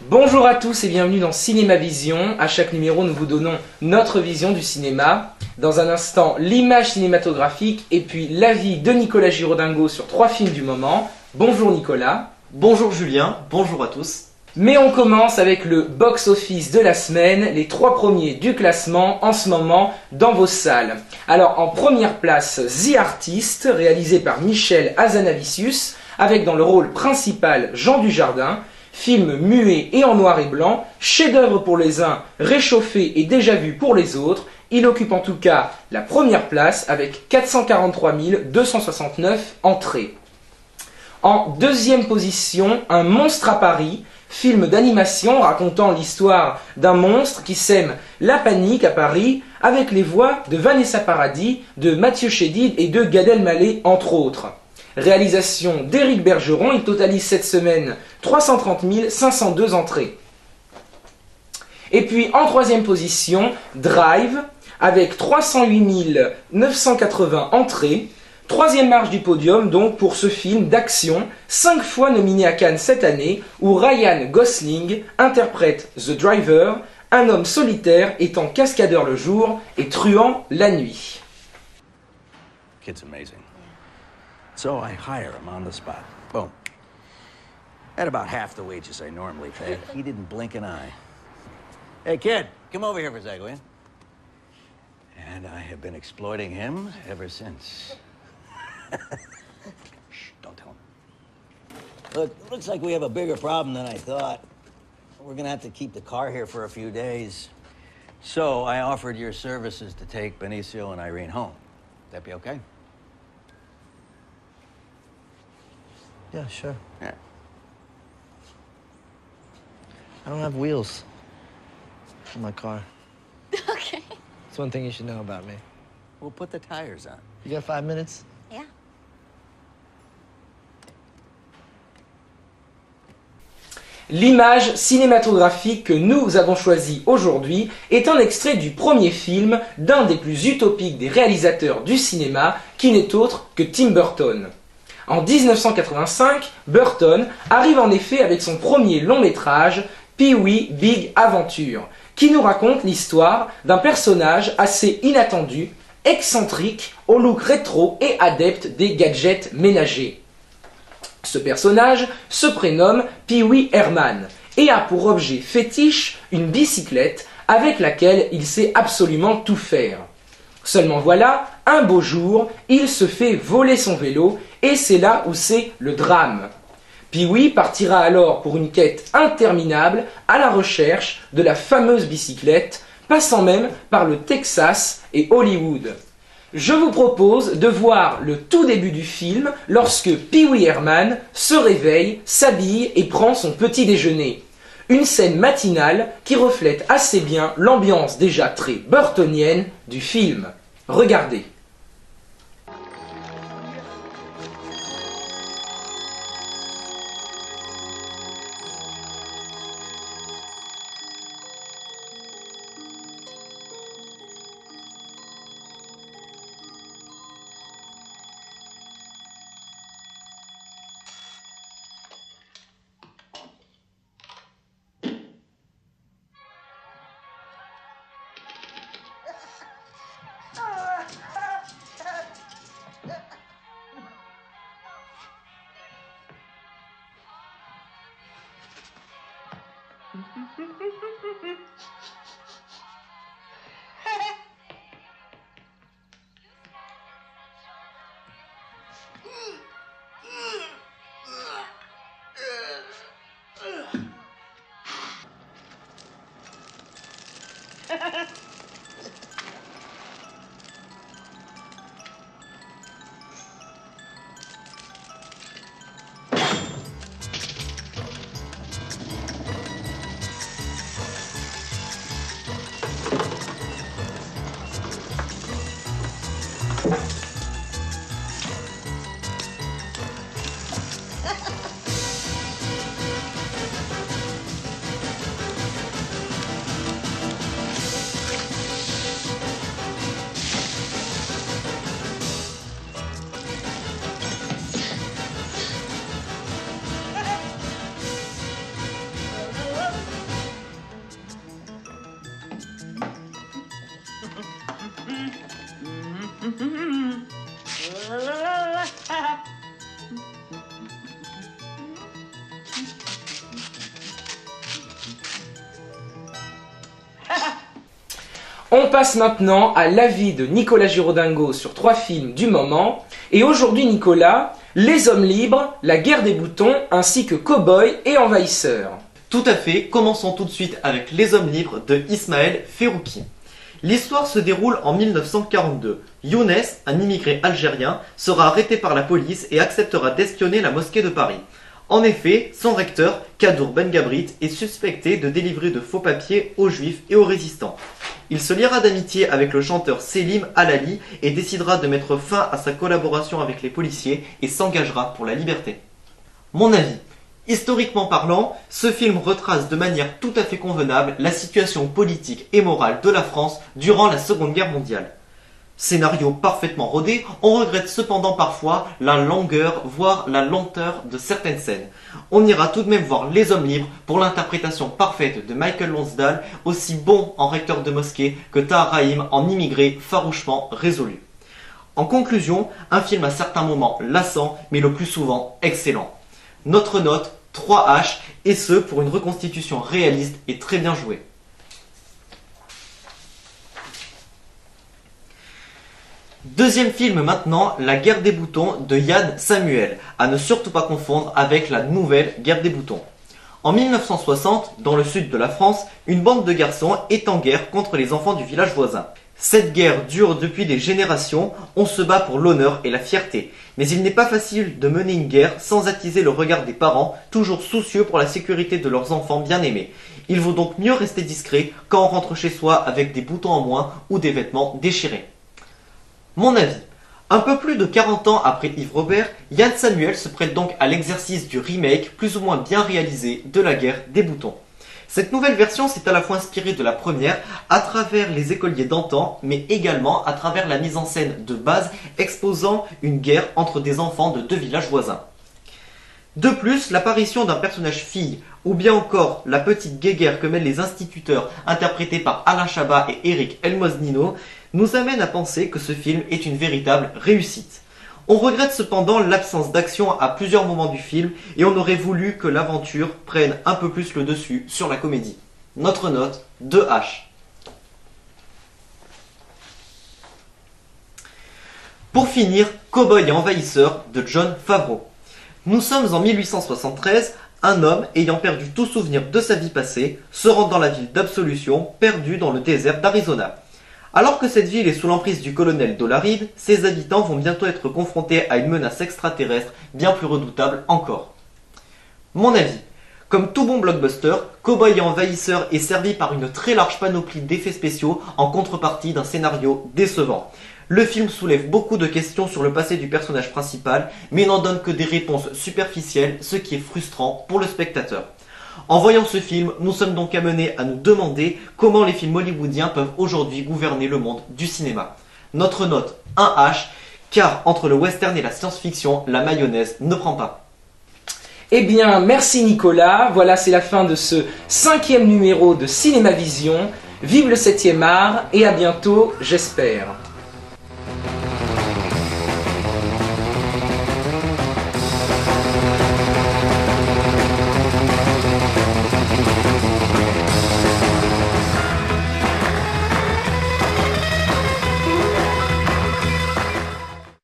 Bonjour à tous et bienvenue dans Cinéma Vision. À chaque numéro, nous vous donnons notre vision du cinéma. Dans un instant, l'image cinématographique et puis l'avis de Nicolas Giraudingo sur 3 films du moment. Bonjour Nicolas. Bonjour Julien, bonjour à tous. Mais on commence avec le box-office de la semaine, les 3 premiers du classement en ce moment dans vos salles. Alors en première place, The Artist, réalisé par Michel Hazanavicius, avec dans le rôle principal Jean Dujardin. Film muet et en noir et blanc, chef-d'œuvre pour les uns, réchauffé et déjà vu pour les autres. Il occupe en tout cas la première place avec 443 269 entrées. En deuxième position, Un monstre à Paris, film d'animation racontant l'histoire d'un monstre qui sème la panique à Paris avec les voix de Vanessa Paradis, de Mathieu Chédid et de Gad Elmaleh entre autres. Réalisation d'Éric Bergeron, il totalise cette semaine 330 502 entrées. Et puis en troisième position, Drive, avec 308 980 entrées. Troisième marche du podium donc pour ce film d'action, 5 fois nominé à Cannes cette année, où Ryan Gosling interprète The Driver, un homme solitaire étant cascadeur le jour et truand la nuit. Kid's amazing. So I hire him on the spot. Boom. At about half the wages I normally pay. He didn't blink an eye. Hey, kid, come over here for a second, will you? And I have been exploiting him ever since. Shh, don't tell him. Look, looks like we have a bigger problem than I thought. We're gonna have to keep the car here for a few days. So I offered your services to take Benicio and Irene home. That be okay? Yeah, sure. Yeah. I don't have wheels in my car. Okay. That's one thing you should know about me. We'll put the tires on. You got 5 minutes? Yeah. L'image cinématographique que nous avons choisie aujourd'hui est un extrait du premier film d'un des plus utopiques des réalisateurs du cinéma, qui n'est autre que Tim Burton. En 1985, Burton arrive en effet avec son premier long métrage, Pee-wee Big Adventure, qui nous raconte l'histoire d'un personnage assez inattendu, excentrique, au look rétro et adepte des gadgets ménagers. Ce personnage se prénomme Pee-wee Herman et a pour objet fétiche une bicyclette avec laquelle il sait absolument tout faire. Seulement voilà, un beau jour, il se fait voler son vélo et c'est là où c'est le drame. Pee-wee partira alors pour une quête interminable à la recherche de la fameuse bicyclette, passant même par le Texas et Hollywood. Je vous propose de voir le tout début du film lorsque Pee-wee Herman se réveille, s'habille et prend son petit déjeuner. Une scène matinale qui reflète assez bien l'ambiance déjà très burtonienne du film. Regardez. On passe maintenant à l'avis de Nicolas Girodingo sur 3 films du moment. Et aujourd'hui, Nicolas, Les Hommes Libres, La Guerre des Boutons, ainsi que Cowboy et Envahisseur. Tout à fait, commençons tout de suite avec Les Hommes Libres de Ismaël Ferrouki. L'histoire se déroule en 1942. Younes, un immigré algérien, sera arrêté par la police et acceptera d'espionner la mosquée de Paris. En effet, son recteur, Kadour Ben Gabrit, est suspecté de délivrer de faux papiers aux juifs et aux résistants. Il se liera d'amitié avec le chanteur Selim Halali et décidera de mettre fin à sa collaboration avec les policiers et s'engagera pour la liberté. Mon avis. Historiquement parlant, ce film retrace de manière tout à fait convenable la situation politique et morale de la France durant la Seconde Guerre mondiale. Scénario parfaitement rodé, on regrette cependant parfois la longueur, voire la lenteur de certaines scènes. On ira tout de même voir Les Hommes Libres pour l'interprétation parfaite de Michael Lonsdale, aussi bon en recteur de mosquée que Tahar Rahim en immigré farouchement résolu. En conclusion, un film à certains moments lassant, mais le plus souvent excellent. Notre note, 3H, et ce pour une reconstitution réaliste et très bien jouée. Deuxième film maintenant, La Guerre des Boutons de Yann Samuel, à ne surtout pas confondre avec la nouvelle Guerre des Boutons. En 1960, dans le sud de la France, une bande de garçons est en guerre contre les enfants du village voisin. Cette guerre dure depuis des générations, on se bat pour l'honneur et la fierté. Mais il n'est pas facile de mener une guerre sans attiser le regard des parents, toujours soucieux pour la sécurité de leurs enfants bien-aimés. Il vaut donc mieux rester discret quand on rentre chez soi avec des boutons en moins ou des vêtements déchirés. Mon avis. Un peu plus de 40 ans après Yves Robert, Yann Samuel se prête donc à l'exercice du remake plus ou moins bien réalisé de La Guerre des Boutons. Cette nouvelle version s'est à la fois inspirée de la première à travers les écoliers d'antan, mais également à travers la mise en scène de base exposant une guerre entre des enfants de 2 villages voisins. De plus, l'apparition d'un personnage fille, ou bien encore la petite guéguerre que mènent les instituteurs interprétés par Alain Chabat et Eric Elmoznino, nous amène à penser que ce film est une véritable réussite. On regrette cependant l'absence d'action à plusieurs moments du film et on aurait voulu que l'aventure prenne un peu plus le dessus sur la comédie. Notre note, 2H. Pour finir, Cowboy et Envahisseur de Jon Favreau. Nous sommes en 1873, un homme ayant perdu tout souvenir de sa vie passée se rend dans la ville d'Absolution, perdue dans le désert d'Arizona. Alors que cette ville est sous l'emprise du colonel Dolaride, ses habitants vont bientôt être confrontés à une menace extraterrestre bien plus redoutable encore. Mon avis. Comme tout bon blockbuster, Cowboy et Envahisseur est servi par une très large panoplie d'effets spéciaux en contrepartie d'un scénario décevant. Le film soulève beaucoup de questions sur le passé du personnage principal, mais n'en donne que des réponses superficielles, ce qui est frustrant pour le spectateur. En voyant ce film, nous sommes donc amenés à nous demander comment les films hollywoodiens peuvent aujourd'hui gouverner le monde du cinéma. Notre note 1H, car entre le western et la science-fiction, la mayonnaise ne prend pas. Eh bien, merci Nicolas. Voilà, c'est la fin de ce 5e numéro de Cinéma Vision. Vive le 7e art et à bientôt, j'espère.